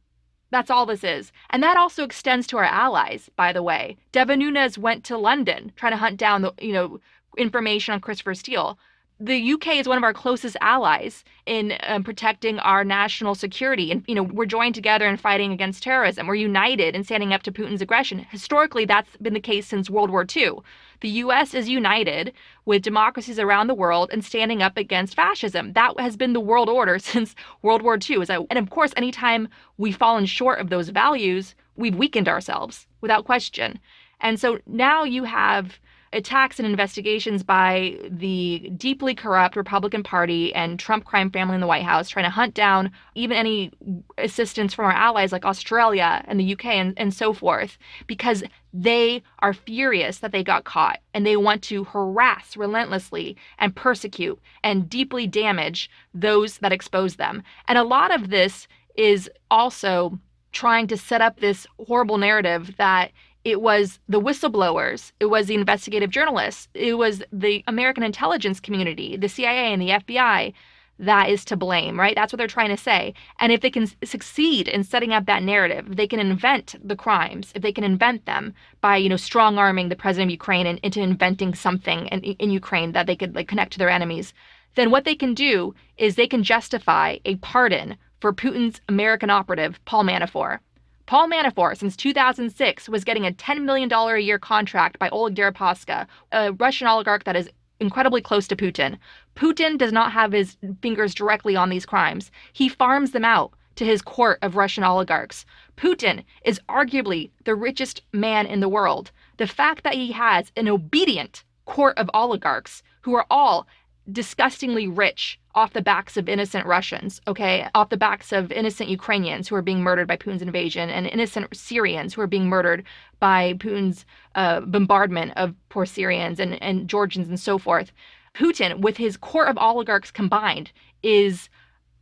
[SPEAKER 2] That's all this is. And that also extends to our allies, by the way. Devin Nunes went to London trying to hunt down the, information on Christopher Steele. The UK is one of our closest allies in protecting our national security. And, we're joined together in fighting against terrorism. We're united in standing up to Putin's aggression. Historically, that's been the case since World War II. The US is united with democracies around the world in standing up against fascism. That has been the world order since World War II. And of course, anytime we've fallen short of those values, we've weakened ourselves, without question. And so now you have attacks and investigations by the deeply corrupt Republican Party and Trump crime family in the White House, trying to hunt down even any assistance from our allies like Australia and the UK and so forth, because they are furious that they got caught and they want to harass relentlessly and persecute and deeply damage those that expose them. And a lot of this is also trying to set up this horrible narrative that it was the whistleblowers, it was the investigative journalists, it was the American intelligence community, the CIA and the FBI that is to blame, right? That's what they're trying to say. And if they can succeed in setting up that narrative, they can invent the crimes. If they can invent them by, strong arming the president of Ukraine and into inventing something in Ukraine that they could connect to their enemies, then what they can do is they can justify a pardon for Putin's American operative, Paul Manafort. Paul Manafort, since 2006, was getting a $10 million a year contract by Oleg Deripaska, a Russian oligarch that is incredibly close to Putin. Putin does not have his fingers directly on these crimes. He farms them out to his court of Russian oligarchs. Putin is arguably the richest man in the world. The fact that he has an obedient court of oligarchs who are all disgustingly rich off the backs of innocent Russians, okay? Off the backs of innocent Ukrainians who are being murdered by Putin's invasion and innocent Syrians who are being murdered by Putin's bombardment of poor Syrians and Georgians and so forth. Putin, with his court of oligarchs combined, is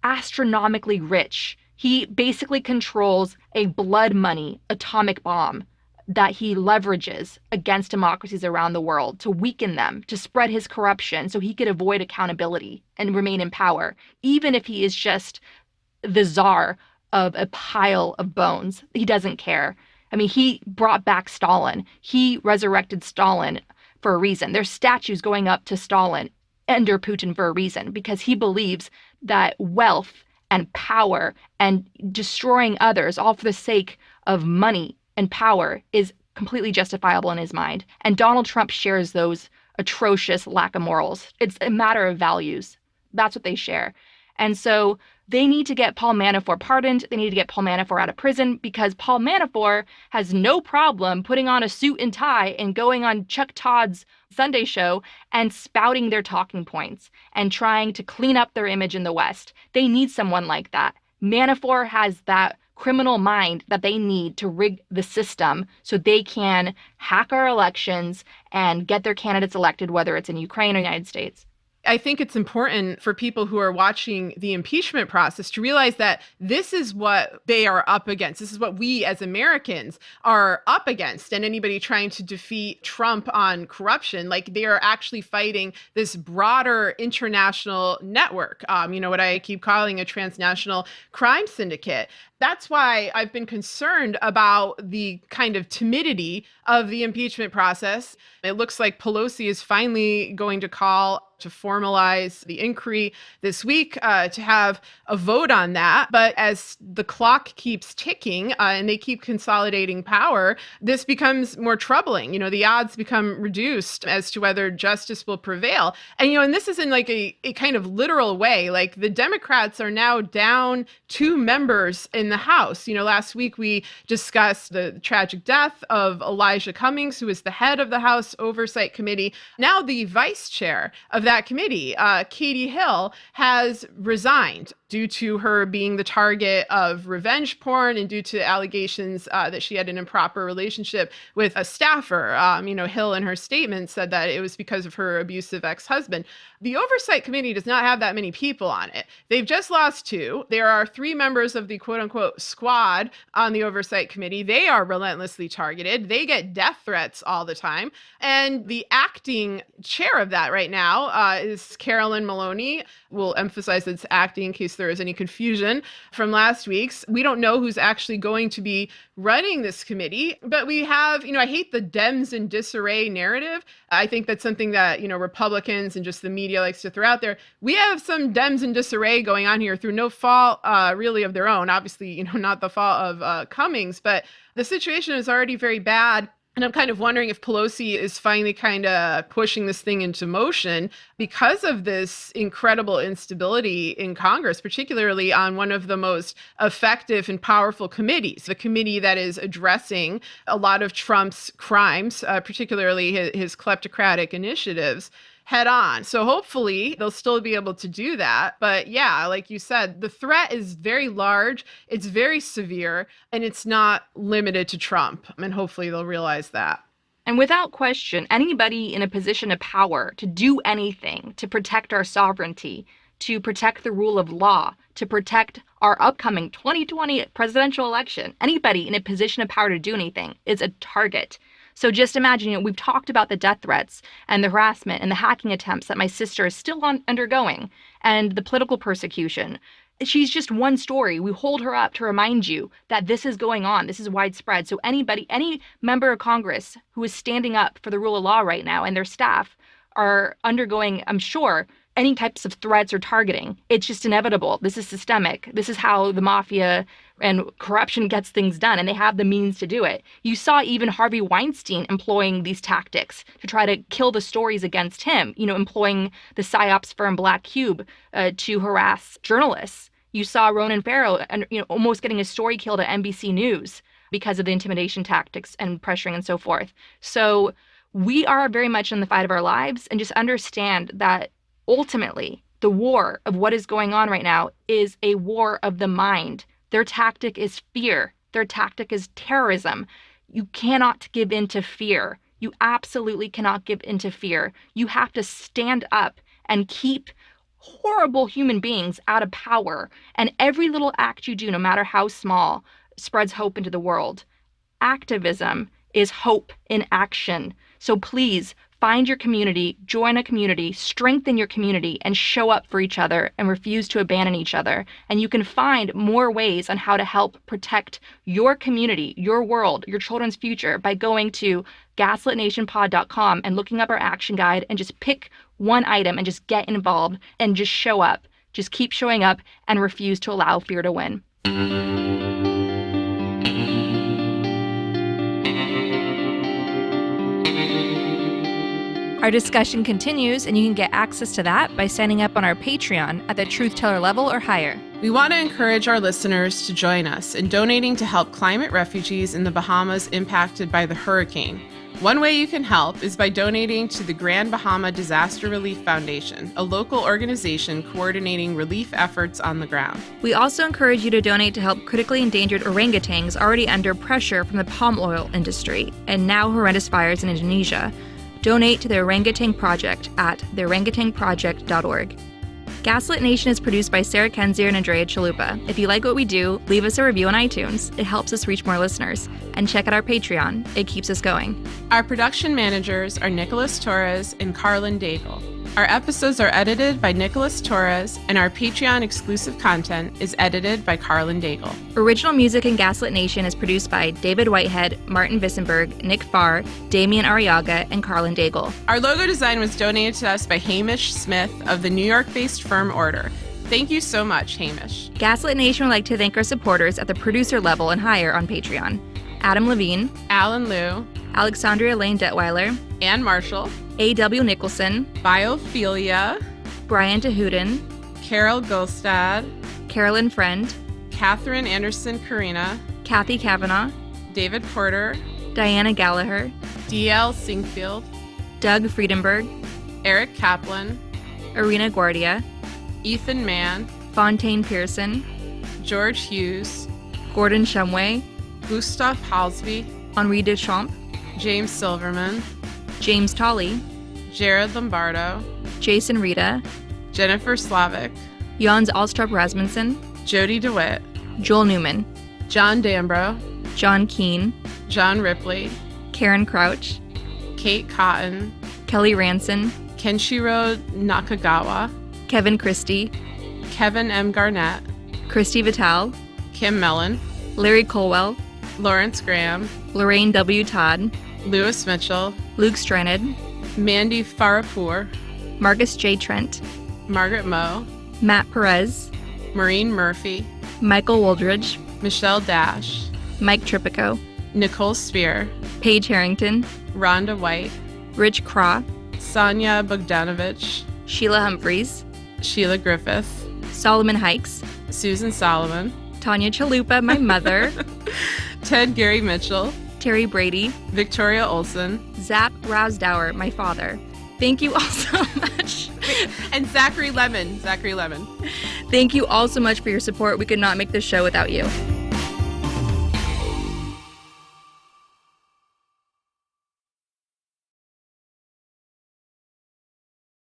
[SPEAKER 2] astronomically rich. He basically controls a blood money atomic bomb that he leverages against democracies around the world to weaken them, to spread his corruption so he could avoid accountability and remain in power, even if he is just the czar of a pile of bones. He doesn't care. I mean, he brought back Stalin. He resurrected Stalin for a reason. There's statues going up to Stalin under Putin for a reason, because he believes that wealth and power and destroying others, all for the sake of money and power, is completely justifiable in his mind. And Donald Trump shares those atrocious lack of morals. It's a matter of values. That's what they share. And so they need to get Paul Manafort pardoned. They need to get Paul Manafort out of prison, because Paul Manafort has no problem putting on a suit and tie and going on Chuck Todd's Sunday show and spouting their talking points and trying to clean up their image in the West. They need someone like that. Manafort has that criminal mind that they need to rig the system so they can hack our elections and get their candidates elected, whether it's in Ukraine or the United States.
[SPEAKER 1] I think it's important for people who are watching the impeachment process to realize that this is what they are up against. This is what we as Americans are up against. And anybody trying to defeat Trump on corruption, like, they are actually fighting this broader international network, what I keep calling a transnational crime syndicate. That's why I've been concerned about the kind of timidity of the impeachment process. It looks like Pelosi is finally going to call to formalize the inquiry this week, to have a vote on that. But as the clock keeps ticking and they keep consolidating power, this becomes more troubling. The odds become reduced as to whether justice will prevail. And this is in like a kind of literal way. Like, the Democrats are now down 2 members in the House. Last week we discussed the tragic death of Elijah Cummings, who is the head of the House Oversight Committee. Now the vice chair of that committee, Katie Hill, has resigned due to her being the target of revenge porn and due to allegations that she had an improper relationship with a staffer. Hill in her statement said that it was because of her abusive ex-husband. The Oversight Committee does not have that many people on it. They've just lost 2. There are 3 members of the quote-unquote squad on the Oversight Committee. They are relentlessly targeted. They get death threats all the time. And the acting chair of that right now is Carolyn Maloney. We'll emphasize it's acting in case there is any confusion from last week's. We don't know who's actually going to be running this committee, but we have, I hate the Dems in disarray narrative. I think that's something that, Republicans and just the media likes to throw out there. We have some Dems in disarray going on here through no fault really of their own. Obviously, not the fault of Cummings, but the situation is already very bad. And I'm kind of wondering if Pelosi is finally kind of pushing this thing into motion because of this incredible instability in Congress, particularly on one of the most effective and powerful committees, the committee that is addressing a lot of Trump's crimes, particularly his kleptocratic initiatives, head on. So hopefully they'll still be able to do that. But yeah, like you said, the threat is very large, it's very severe, and it's not limited to Trump. And hopefully they'll realize that.
[SPEAKER 2] And without question, anybody in a position of power to do anything to protect our sovereignty, to protect the rule of law, to protect our upcoming 2020 presidential election. Anybody in a position of power to do anything is a target. So just imagine, we've talked about the death threats and the harassment and the hacking attempts that my sister is still undergoing, and the political persecution. She's just one story. We hold her up to remind you that this is going on. This is widespread. So anybody, any member of Congress who is standing up for the rule of law right now and their staff are undergoing, I'm sure, any types of threats or targeting. It's just inevitable. This is systemic. This is how the mafia and corruption gets things done, and they have the means to do it. You saw even Harvey Weinstein employing these tactics to try to kill the stories against him, employing the psyops firm Black Cube to harass journalists. You saw Ronan Farrow almost getting his story killed at NBC News because of the intimidation tactics and pressuring and so forth. So we are very much in the fight of our lives, and just understand that ultimately the war of what is going on right now is a war of the mind. Their tactic is fear. Their tactic is terrorism. You cannot give in to fear. You absolutely cannot give in to fear. You have to stand up and keep horrible human beings out of power. And every little act you do, no matter how small, spreads hope into the world. Activism is hope in action. So please find your community, join a community, strengthen your community, and show up for each other and refuse to abandon each other. And you can find more ways on how to help protect your community, your world, your children's future by going to gaslitnationpod.com and looking up our action guide, and just pick one item and just get involved and just show up. Just keep showing up and refuse to allow fear to win.
[SPEAKER 3] Our discussion continues, and you can get access to that by signing up on our Patreon at the Truth Teller level or higher.
[SPEAKER 1] We want to encourage our listeners to join us in donating to help climate refugees in the Bahamas impacted by the hurricane. One way you can help is by donating to the Grand Bahama Disaster Relief Foundation, a local organization coordinating relief efforts on the ground.
[SPEAKER 3] We also encourage you to donate to help critically endangered orangutans already under pressure from the palm oil industry and now horrendous fires in Indonesia. Donate to the Orangutan Project at theorangutanproject.org. Gaslit Nation is produced by Sarah Kenzier and Andrea Chalupa. If you like what we do, leave us a review on iTunes. It helps us reach more listeners. And check out our Patreon. It keeps us going.
[SPEAKER 1] Our production managers are Nicholas Torres and Carlin Daigle. Our episodes are edited by Nicholas Torres, and our Patreon-exclusive content is edited by Carlin Daigle.
[SPEAKER 3] Original music in Gaslit Nation is produced by David Whitehead, Martin Vissenberg, Nick Farr, Damian Arriaga, and Carlin Daigle.
[SPEAKER 1] Our logo design was donated to us by Hamish Smith of the New York-based firm Order. Thank you so much, Hamish.
[SPEAKER 3] Gaslit Nation would like to thank our supporters at the producer level and higher on Patreon. Adam Levine,
[SPEAKER 1] Alan Liu,
[SPEAKER 3] Alexandria Lane Detweiler,
[SPEAKER 1] Ann Marshall,
[SPEAKER 3] A.W. Nicholson,
[SPEAKER 1] Biophilia,
[SPEAKER 3] Brian DeHuden,
[SPEAKER 1] Carol Gulstad,
[SPEAKER 3] Carolyn Friend,
[SPEAKER 1] Catherine Anderson Karina,
[SPEAKER 3] Kathy Kavanaugh,
[SPEAKER 1] David Porter,
[SPEAKER 3] Diana Gallagher,
[SPEAKER 1] D.L. Singfield,
[SPEAKER 3] Doug Friedenberg,
[SPEAKER 1] Eric Kaplan,
[SPEAKER 3] Arena Guardia,
[SPEAKER 1] Ethan Mann,
[SPEAKER 3] Fontaine Pearson,
[SPEAKER 1] George Hughes,
[SPEAKER 3] Gordon Shumway,
[SPEAKER 1] Gustav Halsby,
[SPEAKER 3] Henri Deschamps,
[SPEAKER 1] James Silverman,
[SPEAKER 3] James Tolley,
[SPEAKER 1] Jared Lombardo,
[SPEAKER 3] Jason Rita,
[SPEAKER 1] Jennifer Slavic,
[SPEAKER 3] Jans Alstrup Rasmussen,
[SPEAKER 1] Jody DeWitt,
[SPEAKER 3] Joel Newman,
[SPEAKER 1] John Dambro,
[SPEAKER 3] John Keene,
[SPEAKER 1] John Ripley,
[SPEAKER 3] Karen Crouch,
[SPEAKER 1] Kate Cotton,
[SPEAKER 3] Kelly Ranson,
[SPEAKER 1] Kenshiro Nakagawa,
[SPEAKER 3] Kevin Christie,
[SPEAKER 1] Kevin M. Garnett,
[SPEAKER 3] Christy Vital,
[SPEAKER 1] Kim Mellon,
[SPEAKER 3] Larry Colwell,
[SPEAKER 1] Lawrence Graham,
[SPEAKER 3] Lorraine W. Todd,
[SPEAKER 1] Lewis Mitchell,
[SPEAKER 3] Luke Straned,
[SPEAKER 1] Mandy Farapur,
[SPEAKER 3] Marcus J. Trent,
[SPEAKER 1] Margaret Moe,
[SPEAKER 3] Matt Perez,
[SPEAKER 1] Maureen Murphy,
[SPEAKER 3] Michael Woldridge,
[SPEAKER 1] Michelle Dash,
[SPEAKER 3] Mike Tripico,
[SPEAKER 1] Nicole Spear,
[SPEAKER 3] Paige Harrington,
[SPEAKER 1] Rhonda White,
[SPEAKER 3] Rich Craw,
[SPEAKER 1] Sonia Bogdanovich,
[SPEAKER 3] Sheila Humphreys,
[SPEAKER 1] Sheila Griffith,
[SPEAKER 3] Solomon Hikes,
[SPEAKER 1] Susan Solomon,
[SPEAKER 3] Tanya Chalupa, my mother,
[SPEAKER 1] Ted Gary Mitchell,
[SPEAKER 3] Terry Brady,
[SPEAKER 1] Victoria Olson,
[SPEAKER 3] Zap Rousdower, my father. Thank you all so much.
[SPEAKER 1] and Zachary Lemon.
[SPEAKER 3] Thank you all so much for your support. We could not make this show without you.